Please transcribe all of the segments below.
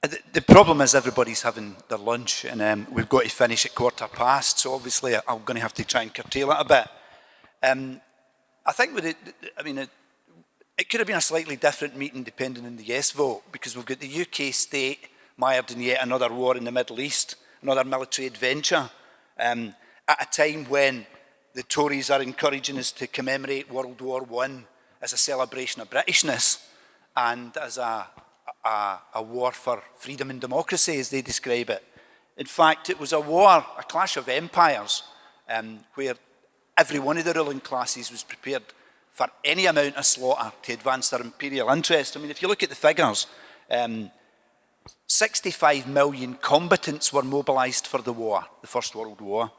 The problem is everybody's having their lunch, and we've got to finish at 1:15, so obviously I'm going to have to try and curtail it a bit. I think with it could have been a slightly different meeting depending on the yes vote, because we've got the UK state mired in yet another war in the Middle East, another military adventure, at a time when the Tories are encouraging us to commemorate World War I as a celebration of Britishness and as a war for freedom and democracy, as they describe it. In fact, it was a war, a clash of empires, where every one of the ruling classes was prepared for any amount of slaughter to advance their imperial interest. I mean, if you look at the figures, 65 million combatants were mobilised for the war, the First World War.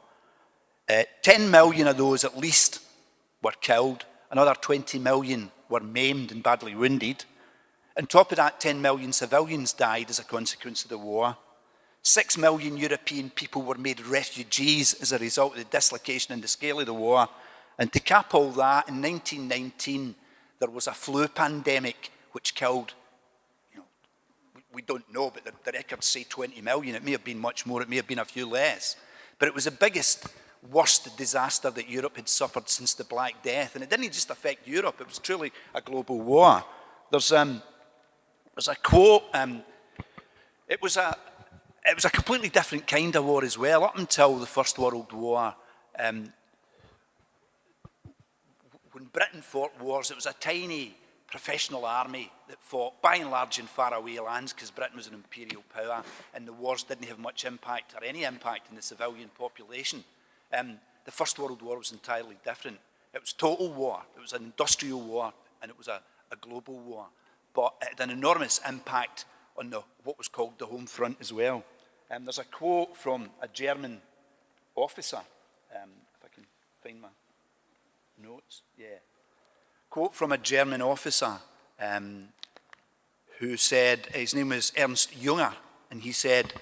10 million of those at least were killed. Another 20 million were maimed and badly wounded. On top of that, 10 million civilians died as a consequence of the war. 6 million European people were made refugees as a result of the dislocation and the scale of the war. And to cap all that, in 1919, there was a flu pandemic which killed, we don't know, but the records say 20 million. It may have been much more, it may have been a few less. But it was the biggest, worst disaster that Europe had suffered since the Black Death. And it didn't just affect Europe, it was truly a global war. There's a quote, it was a completely different kind of war as well. Up until the First World War, when Britain fought wars, it was a tiny professional army that fought by and large in faraway lands because Britain was an imperial power, and the wars didn't have much impact or any impact on the civilian population. The First World War was entirely different. It was total war, it was an industrial war, and it was a global war. But it had an enormous impact on what was called the home front as well. There's a quote from a German officer, if I can find my notes, quote from a German officer who said, his name was Ernst Junger, and he said,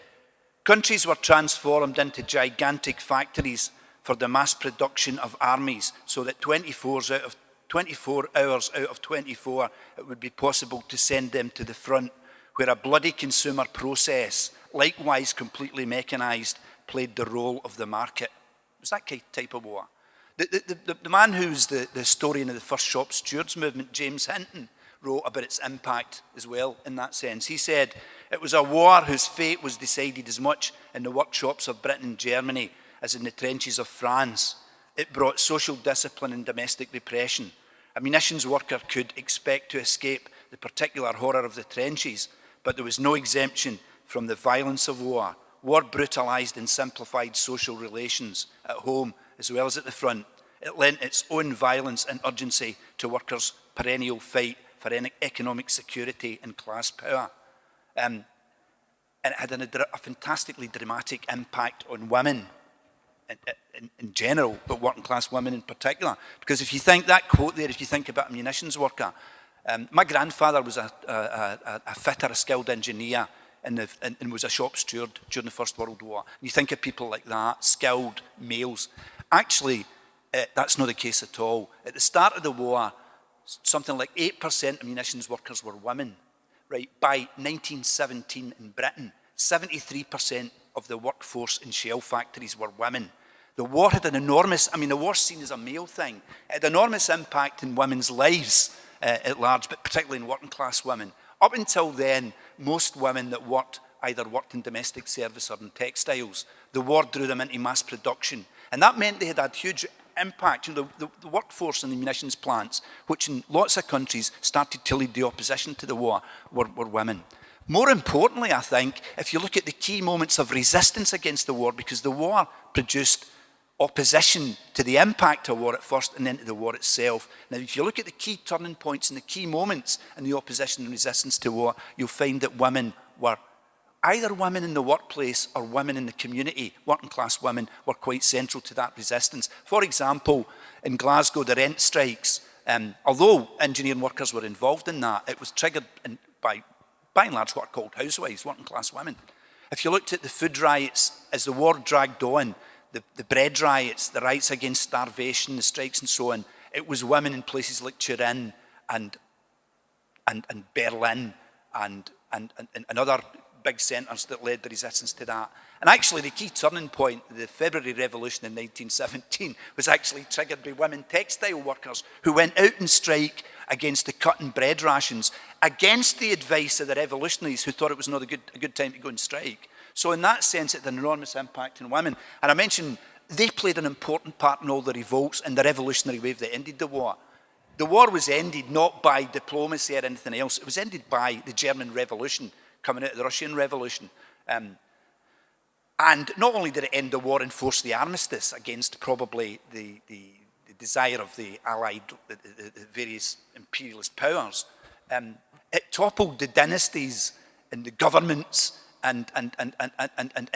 "Countries were transformed into gigantic factories for the mass production of armies, so that 24 hours out of 24, it would be possible to send them to the front, where a bloody consumer process, likewise completely mechanised, played the role of the market." It was that type of war. The man who's the historian of the first shop stewards movement, James Hinton, wrote about its impact as well in that sense. He said, "It was a war whose fate was decided as much in the workshops of Britain and Germany as in the trenches of France. It brought social discipline and domestic repression. A munitions worker could expect to escape the particular horror of the trenches, but there was no exemption from the violence of war. War brutalised and simplified social relations at home as well as at the front. It lent its own violence and urgency to workers' perennial fight for economic security and class power." And it had a fantastically dramatic impact on women in general, but working class women in particular. Because if you think that quote there, if you think about a munitions worker, my grandfather was a fitter, a skilled engineer, and was a shop steward during the First World War. You think of people like that, skilled males. Actually, that's not the case at all. At the start of the war, something like 8% of munitions workers were women. Right, by 1917 in Britain, 73% of the workforce in shell factories were women. The war had an enormous, the war's seen as a male thing. It had enormous impact in women's lives at large, but particularly in working class women. Up until then, most women that either worked in domestic service or in textiles, the war drew them into mass production. And that meant they had huge impact. The workforce in the munitions plants, which in lots of countries started to lead the opposition to the war, were women. More importantly, I think, if you look at the key moments of resistance against the war, because the war produced opposition to the impact of war at first and then to the war itself. Now, if you look at the key turning points and the key moments in the opposition and resistance to war, you'll find that women were, either women in the workplace or women in the community, working class women, were quite central to that resistance. For example, in Glasgow, the rent strikes, although engineering workers were involved in that, it was triggered by and large what are called housewives, working class women. If you looked at the food riots, as the war dragged on, the bread riots, the riots against starvation, the strikes and so on, it was women in places like Turin and Berlin and other big centres that led the resistance to that. And actually the key turning point, the February Revolution in 1917, was actually triggered by women textile workers who went out on strike against the cutting bread rations, against the advice of the revolutionaries who thought it was not a good time to go on strike. So in that sense, it had an enormous impact on women. And I mentioned they played an important part in all the revolts and the revolutionary wave that ended the war. The war was ended not by diplomacy or anything else. It was ended by the German Revolution coming out of the Russian Revolution. And not only did it end the war and force the armistice against probably the desire of the Allied, the various imperialist powers, it toppled the dynasties and the governments and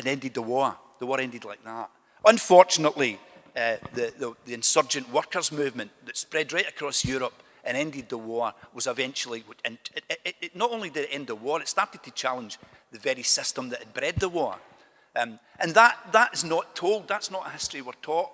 ended the war. The war ended like that. Unfortunately, the insurgent workers' movement that spread right across Europe and ended the war was eventually, and it not only did it end the war, it started to challenge the very system that had bred the war. And that is not told, that's not a history we're taught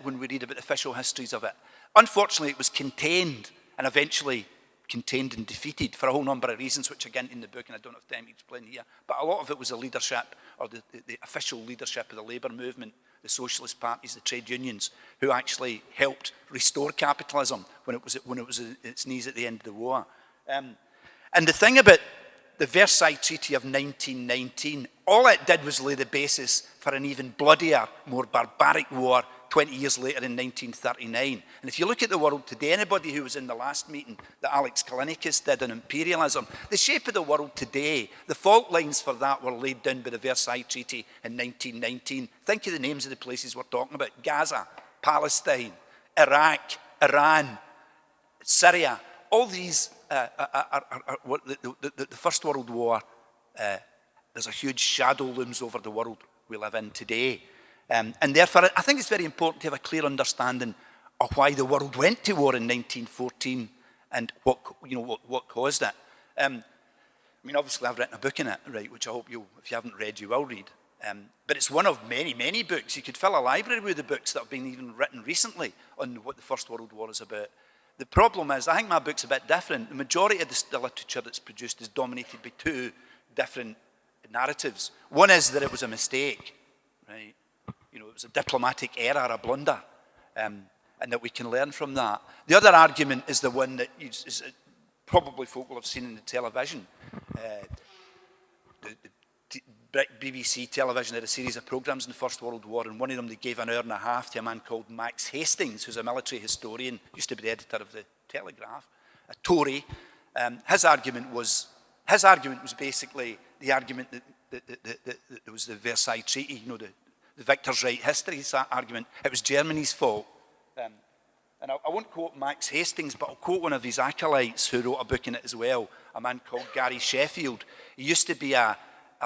when we read about official histories of it. Unfortunately, it was contained and eventually contained and defeated for a whole number of reasons, which I get in the book and I don't have time to explain here. But a lot of it was the leadership, or the official leadership of the labour movement, the socialist parties, the trade unions, who actually helped restore capitalism when it was at its knees at the end of the war. And the thing about the Versailles Treaty of 1919, all it did was lay the basis for an even bloodier, more barbaric war 20 years later in 1939. And if you look at the world today, anybody who was in the last meeting that Alex Kalinikis did on imperialism, the shape of the world today, the fault lines for that were laid down by the Versailles Treaty in 1919. Think of the names of the places we're talking about: Gaza, Palestine, Iraq, Iran, Syria. All these the First World War, there's a huge shadow looms over the world we live in today. And therefore, I think it's very important to have a clear understanding of why the world went to war in 1914 and what caused it. I mean, obviously, I've written a book in it, right, which I hope if you haven't read, you will read. But it's one of many, many books. You could fill a library with the books that have been even written recently on what the First World War is about. The problem is, I think my book's a bit different. The majority of the literature that's produced is dominated by two different narratives. One is that it was a mistake, right? It was a diplomatic error, a blunder, and that we can learn from that. The other argument is the one that is probably folk will have seen in the television. The BBC television had a series of programmes in the First World War, and one of them they gave an hour and a half to a man called Max Hastings, who's a military historian, used to be the editor of the Telegraph, a Tory. His argument was basically the argument that there was the Versailles Treaty, the victor's right history argument. It was Germany's fault. And I won't quote Max Hastings, but I'll quote one of his acolytes who wrote a book in it as well, a man called Gary Sheffield. He used to be a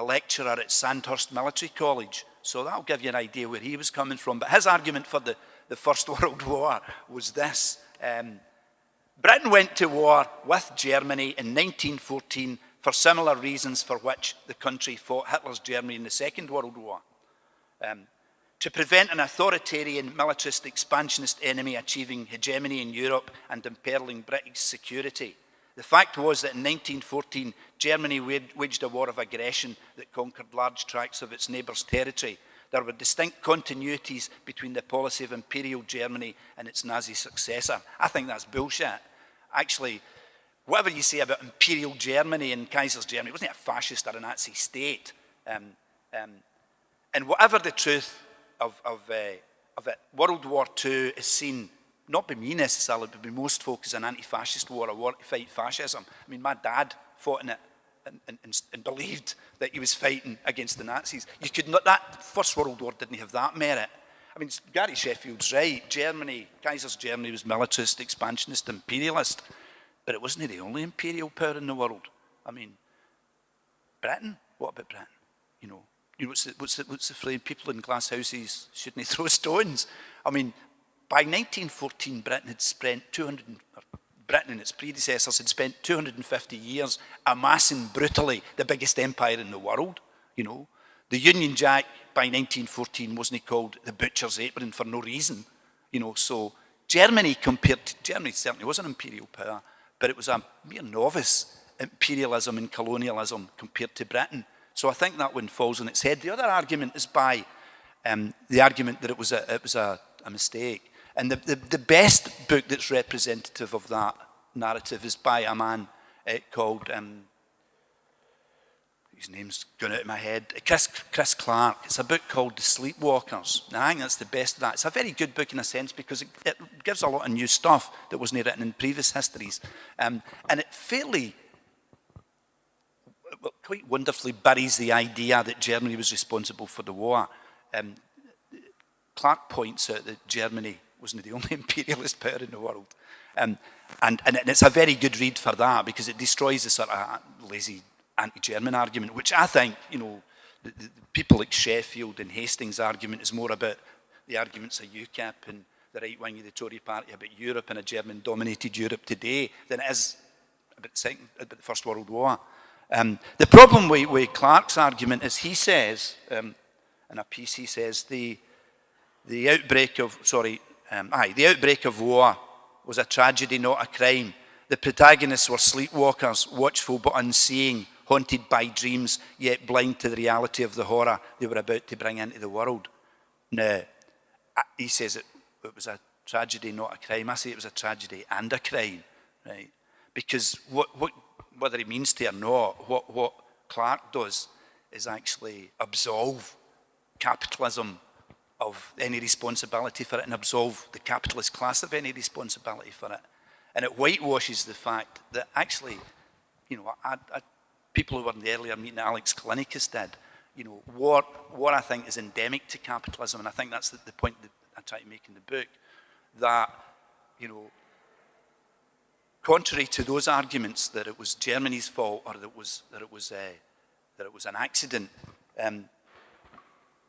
lecturer at Sandhurst Military College, so that'll give you an idea where he was coming from. But his argument for the First World War was this. Britain went to war with Germany in 1914 for similar reasons for which the country fought Hitler's Germany in the Second World War. To prevent an authoritarian, militarist, expansionist enemy achieving hegemony in Europe and imperiling British security. The fact was that in 1914, Germany waged a war of aggression that conquered large tracts of its neighbours' territory. There were distinct continuities between the policy of Imperial Germany and its Nazi successor. I think that's bullshit. Actually, whatever you say about Imperial Germany and Kaiser's Germany, it wasn't a fascist or a Nazi state. And whatever the truth of it, World War II is seen, not by me necessarily, but by most folk, as an anti-fascist war, a war to fight fascism. I mean, my dad fought in it and believed that he was fighting against the Nazis. That First World War didn't have that merit. I mean, Gary Sheffield's right. Kaiser's Germany was militarist, expansionist, imperialist, but it wasn't the only imperial power in the world. I mean, Britain, what about Britain? What's the phrase? People in glass houses shouldn't throw stones. I mean, by 1914, Britain and its predecessors had spent 250 years amassing brutally the biggest empire in the world. The Union Jack by 1914 wasn't called the butcher's apron for no reason. So Germany certainly was an imperial power, but it was a mere novice imperialism and colonialism compared to Britain. So I think that one falls on its head. The other argument is by the argument that it was a mistake. And the best book that's representative of that narrative is by a man called, his name's gone out of my head, Chris Clark. It's a book called The Sleepwalkers. And I think that's the best of that. It's a very good book in a sense because it gives a lot of new stuff that wasn't written in previous histories. And it fairly, quite wonderfully buries the idea that Germany was responsible for the war. Clark points out that Germany wasn't the only imperialist power in the world. And it's a very good read for that because it destroys the sort of lazy anti-German argument, which I think, the people like Sheffield and Hastings' argument is more about the arguments of UKIP and the right wing of the Tory party about Europe and a German-dominated Europe today than it is about the First World War. The problem with Clark's argument is he says, in a piece he says, the outbreak of war was a tragedy, not a crime. The protagonists were sleepwalkers, watchful but unseeing, haunted by dreams, yet blind to the reality of the horror they were about to bring into the world. Now, he says it was a tragedy, not a crime. I say it was a tragedy and a crime, right? Because whether he means to or not, what Clark does is actually absolve capitalism of any responsibility for it and absolve the capitalist class of any responsibility for it. And it whitewashes the fact that actually, people who were in the earlier meeting, Alex Kalinikis did, what I think is endemic to capitalism, and I think that's the point that I try to make in the book, that, contrary to those arguments that it was Germany's fault or that it was an accident,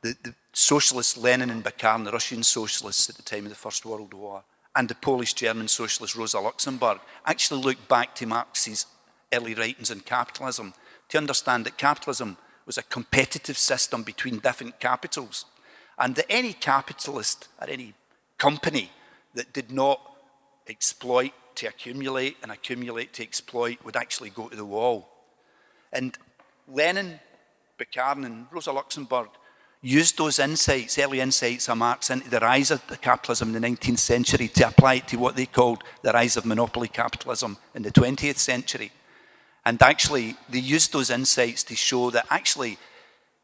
the socialists Lenin and Bukharin, the Russian socialists at the time of the First World War, and the Polish-German socialist Rosa Luxemburg actually looked back to Marx's early writings on capitalism to understand that capitalism was a competitive system between different capitals, and that any capitalist or any company that did not exploit to accumulate and accumulate to exploit would actually go to the wall. And Lenin, Bukharin and Rosa Luxemburg used those insights, early insights of Marx, into the rise of the capitalism in the 19th century to apply it to what they called the rise of monopoly capitalism in the 20th century. And actually, they used those insights to show that actually,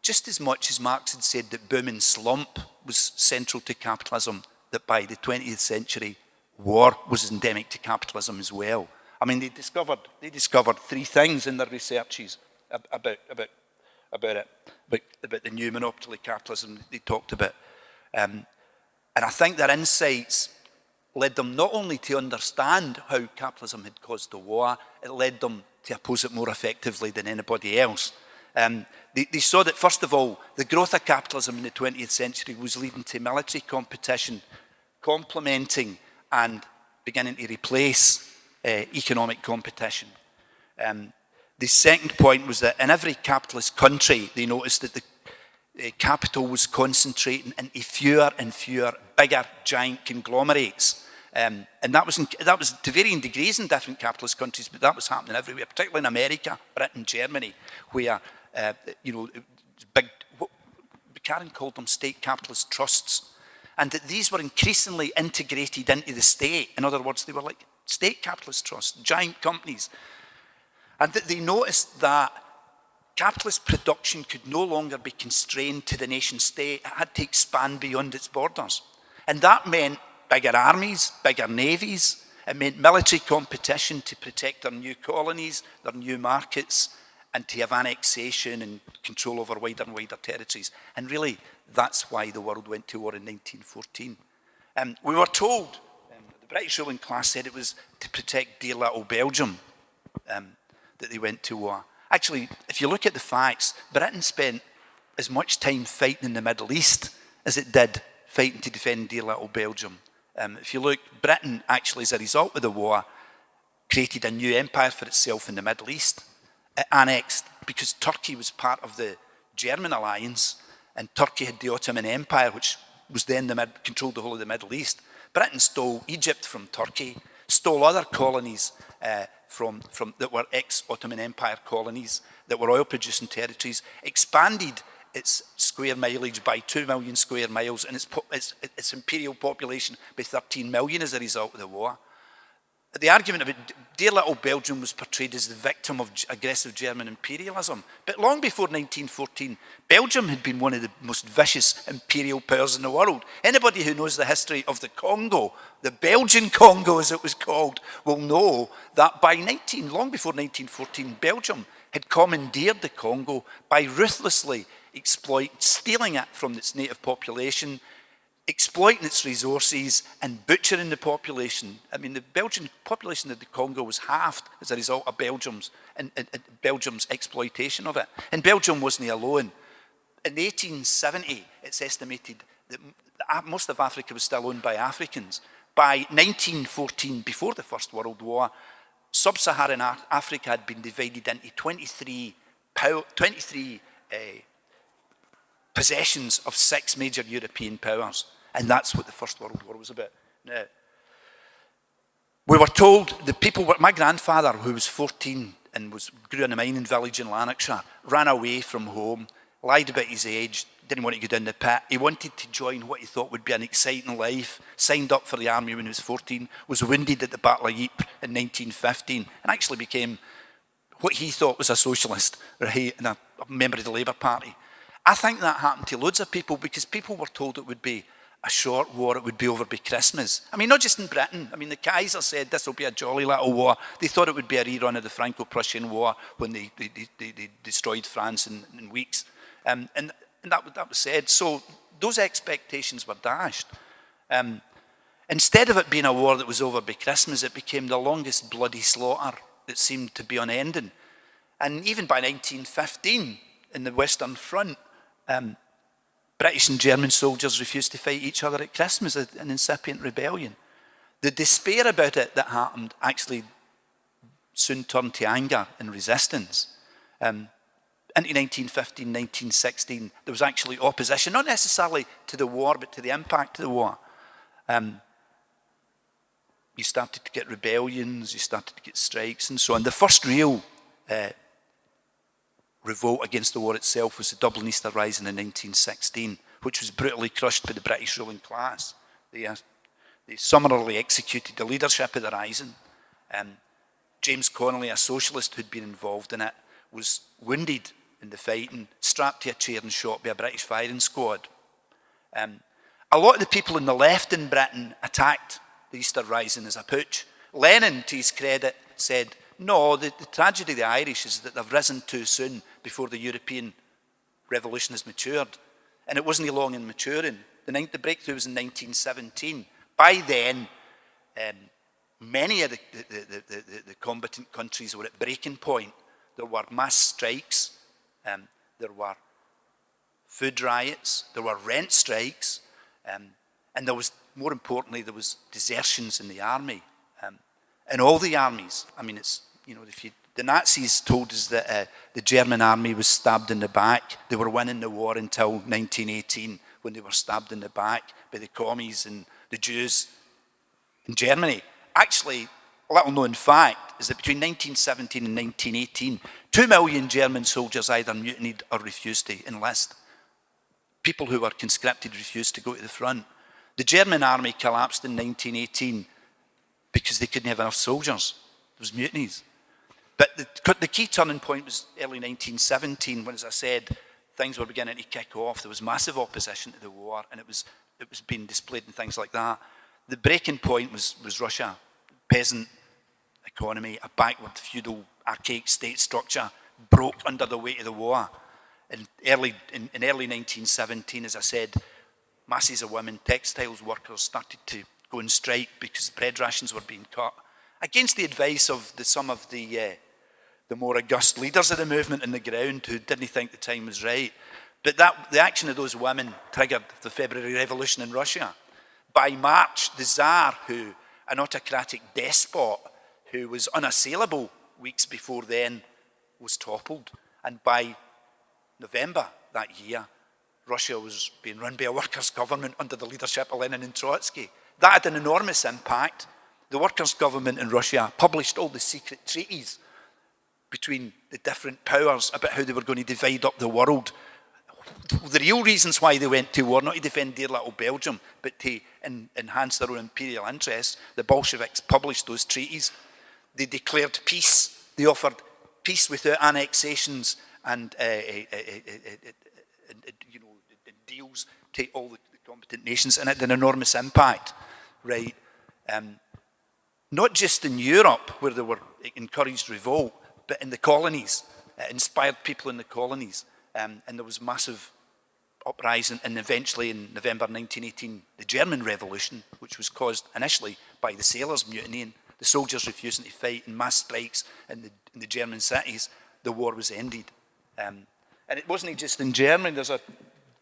just as much as Marx had said that boom and slump was central to capitalism, that by the 20th century, war was endemic to capitalism as well. I mean, they discovered three things in their researches about the new monopoly capitalism that they talked about. And I think their insights led them not only to understand how capitalism had caused the war, it led them to oppose it more effectively than anybody else. They saw that, first of all, the growth of capitalism in the 20th century was leading to military competition, complementing and beginning to replace economic competition. The second point was that in every capitalist country, they noticed that the capital was concentrating into fewer and fewer bigger, giant conglomerates. And that was to varying degrees in different capitalist countries, but that was happening everywhere, particularly in America, Britain, Germany, where, Bukharin called them state capitalist trusts, and that these were increasingly integrated into the state. In other words, they were like state capitalist trusts, giant companies. And that they noticed that capitalist production could no longer be constrained to the nation state. It had to expand beyond its borders. And that meant bigger armies, bigger navies. It meant military competition to protect their new colonies, their new markets, and to have annexation and control over wider and wider territories. And really, that's why the world went to war in 1914. We were told, the British ruling class said it was to protect dear little Belgium, that they went to war. Actually, if you look at the facts, Britain spent as much time fighting in the Middle East as it did fighting to defend dear little Belgium. If you look, Britain actually, as a result of the war, created a new empire for itself in the Middle East. It annexed, because Turkey was part of the German alliance, and Turkey had the Ottoman Empire, which was then controlled the whole of the Middle East. Britain stole Egypt from Turkey, stole other colonies that were ex-Ottoman Empire colonies, that were oil-producing territories, expanded its square mileage by 2 million square miles and its imperial population by 13 million as a result of the war. The argument about dear little Belgium was portrayed as the victim of aggressive German imperialism. But long before 1914, Belgium had been one of the most vicious imperial powers in the world. Anybody who knows the history of the Congo, the Belgian Congo as it was called, will know that long before 1914, Belgium had commandeered the Congo by ruthlessly stealing it from its native population, exploiting its resources and butchering the population. I mean, the Belgian population of the Congo was halved as a result of Belgium's exploitation of it. And Belgium wasn't alone. In 1870, it's estimated that most of Africa was still owned by Africans. By 1914, before the First World War, sub-Saharan Africa had been divided into 23 possessions of 6 major European powers. And that's what the First World War was about. Now, we were told my grandfather, who was 14 and grew in a mining village in Lanarkshire, ran away from home, lied about his age, didn't want to go down the pit. He wanted to join what he thought would be an exciting life, signed up for the army when he was 14, was wounded at the Battle of Ypres in 1915, and actually became what he thought was a socialist, right, and a member of the Labour Party. I think that happened to loads of people because people were told it would be a short war, it would be over by Christmas. I mean, not just in Britain. I mean, the Kaiser said this will be a jolly little war. They thought it would be a rerun of the Franco-Prussian War when they destroyed France in weeks. And that was said. So those expectations were dashed. Instead of it being a war that was over by Christmas, it became the longest bloody slaughter that seemed to be unending. And even by 1915, in the Western Front, British and German soldiers refused to fight each other at Christmas, an incipient rebellion. The despair about it that happened actually soon turned to anger and resistance. Into 1915, 1916, there was actually opposition, not necessarily to the war, but to the impact of the war. You started to get rebellions, you started to get strikes and so on. The first real revolt against the war itself was the Dublin Easter Rising in 1916, which was brutally crushed by the British ruling class. They summarily executed the leadership of the Rising. James Connolly, a socialist who'd been involved in it, was wounded in the fighting, strapped to a chair and shot by a British firing squad. A lot of the people on the left in Britain attacked the Easter Rising as a putsch. Lenin, to his credit, said, no, the tragedy of the Irish is that they've risen too soon before the European revolution has matured. And it wasn't long in maturing. The breakthrough was in 1917. By then, many of the combatant countries were at breaking point. There were mass strikes, there were food riots, there were rent strikes, and there was, more importantly, there was desertions in the army. In all the armies, I mean, the Nazis told us that the German army was stabbed in the back. They were winning the war until 1918 when they were stabbed in the back by the commies and the Jews in Germany. Actually, a little known fact is that between 1917 and 1918, 2 million German soldiers either mutinied or refused to enlist. People who were conscripted refused to go to the front. The German army collapsed in 1918 because they couldn't have enough soldiers. There was mutinies. But the key turning point was early 1917 when, as I said, things were beginning to kick off. There was massive opposition to the war, and it was being displayed in things like that. The breaking point was Russia. Peasant economy, a backward feudal archaic state structure broke under the weight of the war. In early 1917, as I said, masses of women, textiles workers started to go on strike because bread rations were being cut, against the advice of some of the more august leaders of the movement on the ground who didn't think the time was right. But the action of those women triggered the February Revolution in Russia. By March, the Tsar, an autocratic despot who was unassailable weeks before then, was toppled. And by November that year, Russia was being run by a workers' government under the leadership of Lenin and Trotsky. That had an enormous impact the workers' government in Russia published all the secret treaties between the different powers about how they were going to divide up the world. The real reasons why they went to war, not to defend dear little Belgium, but to enhance their own imperial interests. The Bolsheviks published those treaties. They declared peace. They offered peace without annexations and deals to all the competent nations, and it had an enormous impact, right? Not just in Europe, where they were encouraged revolt, but in the colonies. It inspired people in the colonies. And there was massive uprising, and eventually in November 1918, the German Revolution, which was caused initially by the sailors mutinying, the soldiers refusing to fight, and mass strikes in the German cities. The war was ended. And it wasn't just in Germany. There's a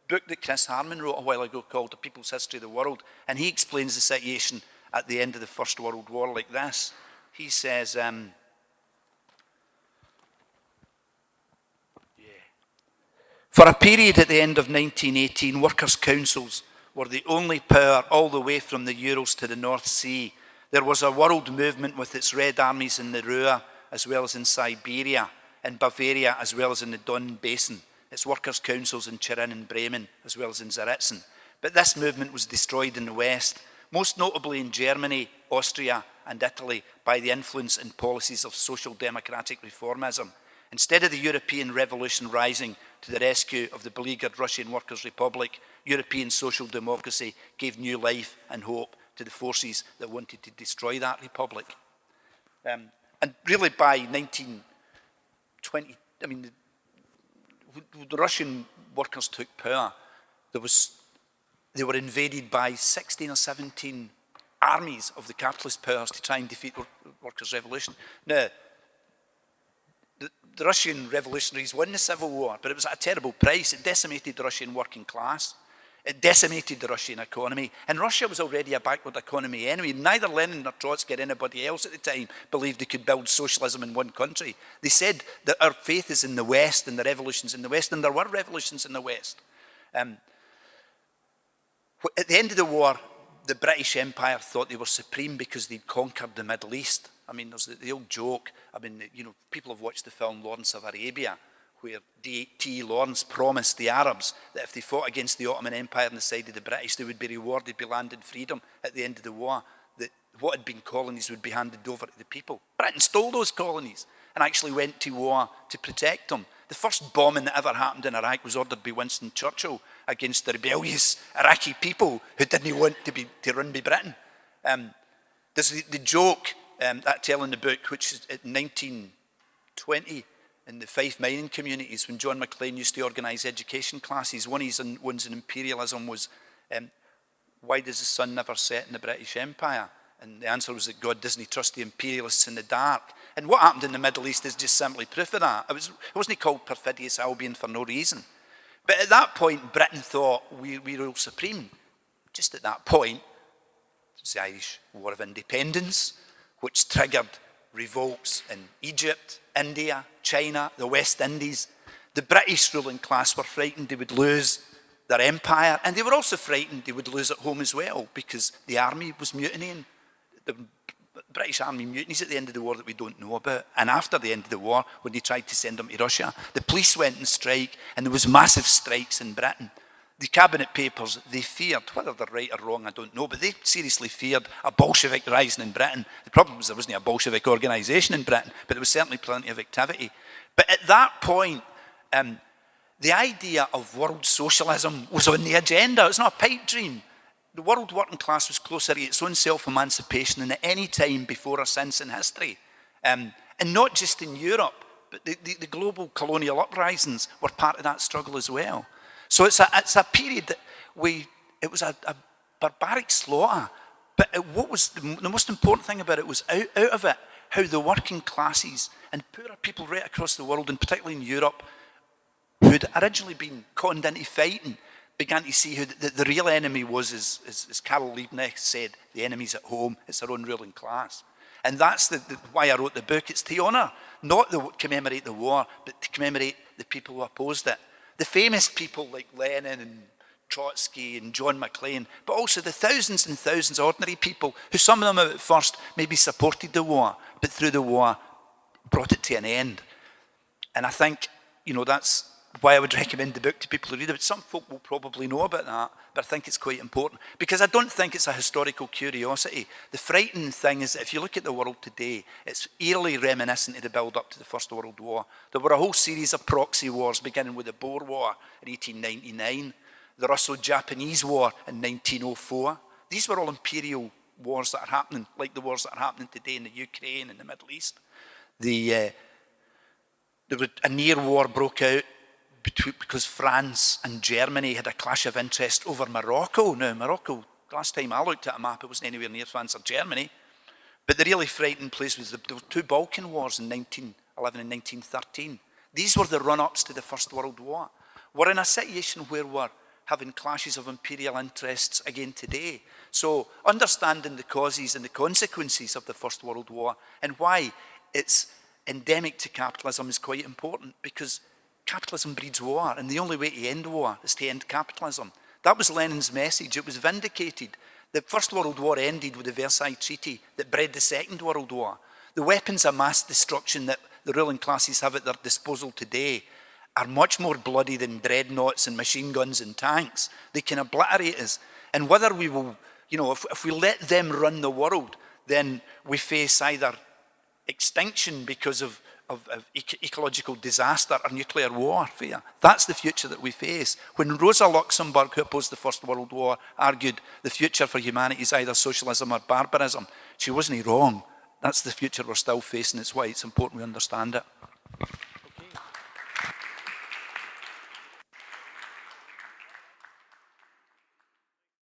book that Chris Harman wrote a while ago called The People's History of the World, and he explains the situation at the end of the First World War like this. He says, for a period at the end of 1918, workers' councils were the only power all the way from the Urals to the North Sea. There was a world movement with its red armies in the Ruhr, as well as in Siberia, in Bavaria, as well as in the Don Basin, its workers' councils in Turin and Bremen, as well as in Zaritzen. But this movement was destroyed in the West, most notably in Germany, Austria, and Italy, by the influence and policies of social democratic reformism. Instead of the European revolution rising to the rescue of the beleaguered Russian Workers' Republic, European social democracy gave new life and hope to the forces that wanted to destroy that republic. And really by 1920, I mean, the Russian workers took power. They were invaded by 16 or 17 armies of the capitalist powers to try and defeat the workers' revolution. Now, the Russian revolutionaries won the civil war, but it was at a terrible price. It decimated the Russian working class. It decimated the Russian economy. And Russia was already a backward economy anyway. Neither Lenin nor Trotsky or anybody else at the time believed they could build socialism in one country. They said that our faith is in the West and the revolutions in the West, and there were revolutions in the West. At the end of the war, the British Empire thought they were supreme because they'd conquered the Middle East. I mean, there's the old joke. I mean, people have watched the film Lawrence of Arabia, where D.T. Lawrence promised the Arabs that if they fought against the Ottoman Empire on the side of the British, they would be rewarded with land and freedom at the end of the war. That what had been colonies would be handed over to the people. Britain stole those colonies and actually went to war to protect them. The first bombing that ever happened in Iraq was ordered by Winston Churchill against the rebellious Iraqi people who didn't want to run by Britain. There's the joke that I tell in the book, which is in 1920 in the Fife mining communities, when John Maclean used to organise education classes. One of his ones in imperialism was, why does the sun never set in the British Empire? And the answer was that God doesn't trust the imperialists in the dark. And what happened in the Middle East is just simply proof of that. It wasn't called Perfidious Albion for no reason. But at that point, Britain thought we rule supreme. Just at that point, it was the Irish War of Independence, which triggered revolts in Egypt, India, China, the West Indies. The British ruling class were frightened they would lose their empire, and they were also frightened they would lose at home as well, because the army was mutinying. The British army mutinies at the end of the war that we don't know about, and after the end of the war, when they tried to send them to Russia, the police went on strike, and there was massive strikes in Britain. The cabinet papers, they feared, whether they're right or wrong, I don't know, but they seriously feared a Bolshevik rising in Britain. The problem was there wasn't a Bolshevik organisation in Britain, but there was certainly plenty of activity. But at that point, the idea of world socialism was on the agenda. It was not a pipe dream. The world working class was closer to its own self-emancipation than at any time before or since in history. And not just in Europe, but the global colonial uprisings were part of that struggle as well. So it's a period that it was a barbaric slaughter. But what was the most important thing about it was out of it, how the working classes and poorer people right across the world, and particularly in Europe, who'd originally been conned into fighting, began to see who the real enemy was, as Karl Liebknecht said, the enemy's at home, it's their own ruling class. And that's why I wrote the book. It's to honour, not to commemorate the war, but to commemorate the people who opposed it. The famous people like Lenin and Trotsky and John McClain, but also the thousands and thousands of ordinary people who, some of them at first maybe supported the war, but through the war brought it to an end. And I think, that's why I would recommend the book to people to read it. Some folk will probably know about that, but I think it's quite important because I don't think it's a historical curiosity. The frightening thing is that if you look at the world today, it's eerily reminiscent of the build-up to the First World War. There were a whole series of proxy wars, beginning with the Boer War in 1899, the Russo-Japanese War in 1904. These were all imperial wars that are happening, like the wars that are happening today in the Ukraine and the Middle East. There was a near war broke out because France and Germany had a clash of interest over Morocco. Now, Morocco, last time I looked at a map, it wasn't anywhere near France or Germany. But the really frightening place was the two Balkan Wars in 1911 and 1913. These were the run-ups to the First World War. We're in a situation where we're having clashes of imperial interests again today. So understanding the causes and the consequences of the First World War and why it's endemic to capitalism is quite important, because capitalism breeds war, and the only way to end war is to end capitalism. That was Lenin's message. It was vindicated. The First World War ended with the Versailles Treaty that bred the Second World War. The weapons of mass destruction that the ruling classes have at their disposal today are much more bloody than dreadnoughts and machine guns and tanks. They can obliterate us. And whether we will, if we let them run the world, then we face either extinction because of ecological disaster or nuclear warfare. That's the future that we face. When Rosa Luxemburg, who opposed the First World War, argued the future for humanity is either socialism or barbarism, she wasn't wrong. That's the future we're still facing. It's why it's important we understand it.